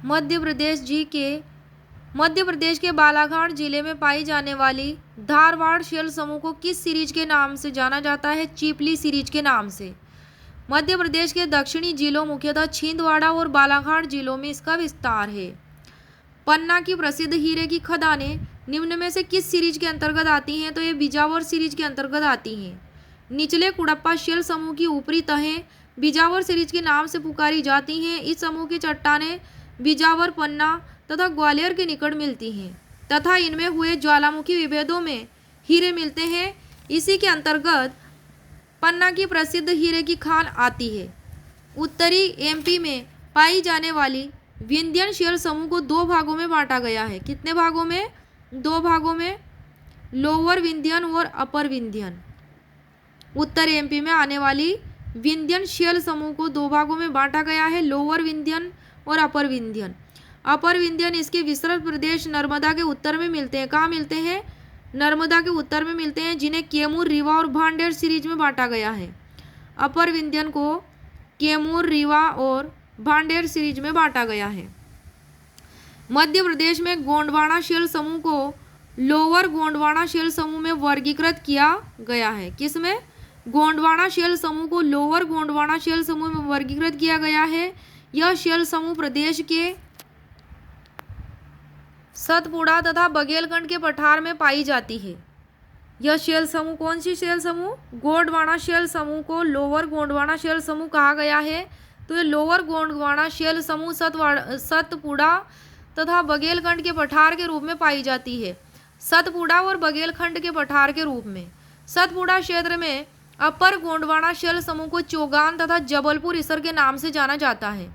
मध्य प्रदेश के बालाघाट जिले में पाई जाने वाली धारवाड़ शेल समूह को किस सीरीज के नाम से जाना जाता है? चिपली सीरीज के नाम से। मध्य प्रदेश के दक्षिणी जिलों मुख्यतः छिंदवाड़ा और बालाघाट जिलों में इसका विस्तार है। पन्ना की प्रसिद्ध हीरे की खदानें निम्न में से किस सीरीज के अंतर्गत आती हैं? तो ये बिजावर सीरीज के अंतर्गत आती हैं। निचले कुड़प्पा शेल समूह की ऊपरी तहें बिजावर सीरीज के नाम से पुकारी जाती हैं। इस समूह की चट्टानें बिजावर, पन्ना तथा ग्वालियर के निकट मिलती हैं तथा इनमें हुए ज्वालामुखी विभेदों में हीरे मिलते हैं। इसी के अंतर्गत पन्ना की प्रसिद्ध हीरे की खान आती है। उत्तरी एमपी में पाई जाने वाली विंध्यन शेल समूह को दो भागों में बांटा गया है। कितने भागों में? दो भागों में, लोअर विंध्यन और अपर विंध्यन। उत्तर एमपी में आने वाली विंध्यन शेल समूह को दो भागों में बांटा गया है, लोअर विंध्यन और अपर विंध्यन। अपर विंध्यन इसके विस्तृत प्रदेश नर्मदा के उत्तर में मिलते हैं। कहाँ मिलते हैं? नर्मदा के उत्तर में मिलते हैं, जिन्हें कैमूर, रीवा और भांडेर सीरीज में बांटा गया है। अपर विंध्यन को कैमूर, रीवा और भांडेर सीरीज में बांटा गया है। मध्य प्रदेश में गोंडवाना शेल समूह को लोअर गोंडवाना शेल समूह में वर्गीकृत किया गया है। किसमें? गोंडवाना शेल समूह को लोअर गोंडवाना शेल समूह में वर्गीकृत किया गया है। यह शेल समूह प्रदेश के सतपुड़ा तथा बघेलखंड के पठार में पाई जाती है। यह शेल समूह, कौन सी शेल समूह? गोंडवाना शेल समूह को लोअर गोंडवाना शेल समूह कहा गया है। तो ये लोअर गोंडवाना शेल समूह सतपुड़ा तथा बघेलखंड के पठार के रूप में पाई जाती है। सतपुड़ा और बघेलखंड के पठार के रूप में। सतपुड़ा क्षेत्र में अपर गोंडवाना शेल समूह को चौगान तथा जबलपुर इसर के नाम से जाना जाता है।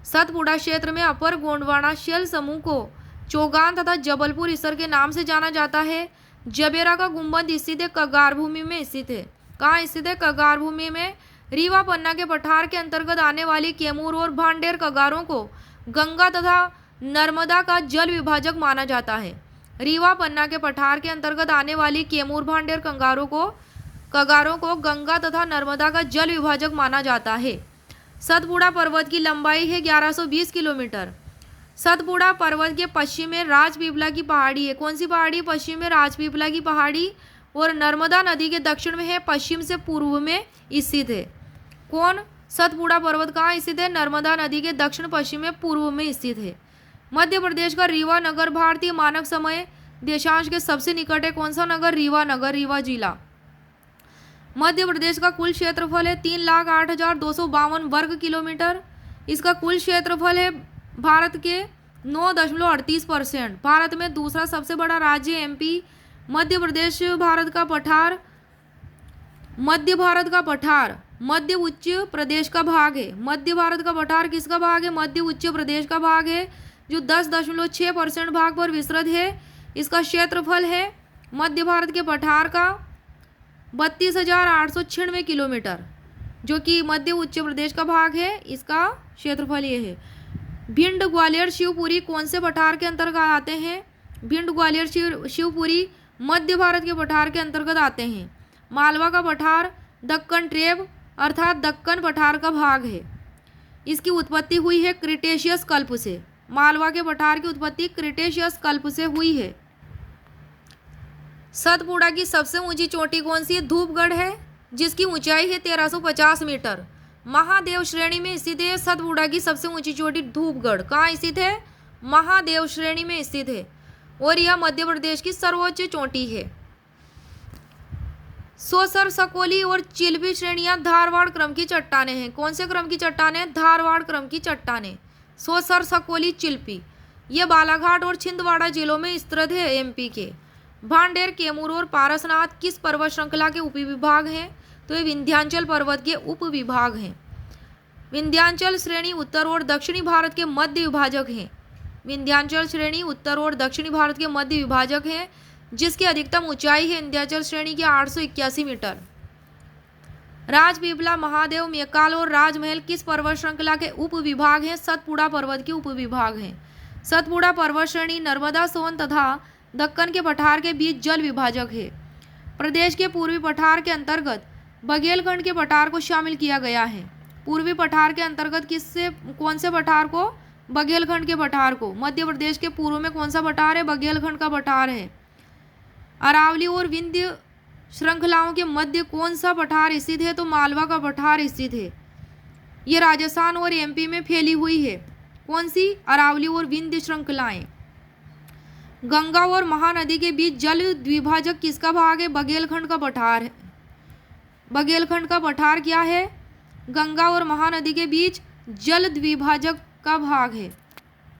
सतपुड़ा क्षेत्र में अपर गोंडवाना शेल समूह को चौगान तथा जबलपुर इसर के नाम से जाना जाता है। जबेरा का गुंबद स्थित है, कगार भूमि में स्थित है। कहाँ स्थित है? कगार भूमि में। रीवा पन्ना के पठार के अंतर्गत आने वाली कैमूर और भांडेर कगारों को गंगा तथा नर्मदा का जल विभाजक माना जाता है। रीवा पन्ना के पठार के अंतर्गत आने वाली कैमूर, भांडेर कगारों को गंगा तथा नर्मदा का जल विभाजक माना जाता है। सतपुड़ा पर्वत की लंबाई है 1120 किलोमीटर। सतपुड़ा पर्वत के पश्चिम में राजपीपला की पहाड़ी है। कौन सी पहाड़ी? पश्चिम में राजपीपला की पहाड़ी। और नर्मदा नदी के दक्षिण में है, पश्चिम से पूर्व में स्थित है। कौन? सतपुड़ा पर्वत कहाँ स्थित है? नर्मदा नदी के दक्षिण पश्चिम में पूर्व में स्थित है। मध्य प्रदेश का रीवा नगर भारतीय मानक समय देशांश के सबसे निकट है। कौन सा नगर? रीवा नगर, रीवा जिला। मध्य प्रदेश का कुल क्षेत्रफल है 3,08,252 वर्ग किलोमीटर। इसका कुल क्षेत्रफल है भारत के 9.38%। भारत में दूसरा सबसे बड़ा राज्य एमपी। मध्य प्रदेश भारत का पठार, मध्य भारत का पठार मध्य उच्च प्रदेश का भाग है। मध्य भारत का पठार किसका भाग है? मध्य उच्च प्रदेश का भाग है, जो 10.6% भाग पर विस्तृत है। इसका क्षेत्रफल है मध्य भारत के पठार का 32,896 किलोमीटर, जो कि मध्य उच्च प्रदेश का भाग है। इसका क्षेत्रफल ये है। भिंड, ग्वालियर, शिवपुरी कौन से पठार के अंतर्गत आते हैं? भिंड, ग्वालियर, शिवपुरी मध्य भारत के पठार के अंतर्गत आते हैं। मालवा का पठार दक्कन ट्रेब अर्थात दक्कन पठार का भाग है। इसकी उत्पत्ति हुई है क्रिटेशियस कल्प से। मालवा के पठार की उत्पत्ति क्रिटेशियस कल्प से हुई है। सतपुड़ा की सबसे ऊंची चोटी कौन सी है? धूपगढ़ है, जिसकी ऊंचाई है 1350 मीटर। महादेव श्रेणी में स्थित है सतपुड़ा की सबसे ऊंची चोटी धूपगढ़। कहाँ स्थित है? महादेव श्रेणी में स्थित है और यह मध्य प्रदेश की सर्वोच्च चोटी है। सोसर, सकोली और चिल्पी श्रेणियां धारवाड़ क्रम की चट्टानें हैं। कौन से क्रम की चट्टानें? धारवाड़ क्रम की चट्टानें। सोसर, सकोली, चिल्पी ये बालाघाट और छिंदवाड़ा जिलों में स्थित है एमपी के। भांडेर, कैमूर और पारसनाथ किस पर्वत श्रृंखला के उपविभाग हैं? तो ये विंध्याचल पर्वत के उपविभाग हैं। विंध्याचल श्रेणी उत्तर और दक्षिणी भारत के मध्य विभाजक हैं। विंध्याचल श्रेणी उत्तर और दक्षिणी भारत के मध्य विभाजक हैं, जिसकी अधिकतम ऊंचाई है विंध्याचल श्रेणी की 881 मीटर। राजपीपला, महादेव, मेकाल और राजमहल किस पर्वत श्रृंखला के उपविभाग हैं? सतपुड़ा पर्वत के उपविभाग हैं। सतपुड़ा पर्वत श्रेणी नर्मदा, सोन तथा दक्कन के पठार के बीच जल विभाजक है। प्रदेश के पूर्वी पठार के अंतर्गत बघेलखंड के पठार को शामिल किया गया है। पूर्वी पठार के अंतर्गत कौन से पठार को? बघेलखंड के पठार को। मध्य प्रदेश के पूर्व में कौन सा पठार है? बघेलखंड का पठार है। अरावली और विंध्य श्रृंखलाओं के मध्य कौन सा पठार स्थित है? तो मालवा का पठार स्थित है। ये राजस्थान और एमपी में फैली हुई है। कौन सी? अरावली और विंध्य श्रृंखलाएं। गंगा और महानदी के बीच जल द्विभाजक किसका भाग है? बघेलखंड का पठार है। बघेलखंड का पठार क्या है? गंगा और महानदी के बीच जल द्विभाजक का भाग है।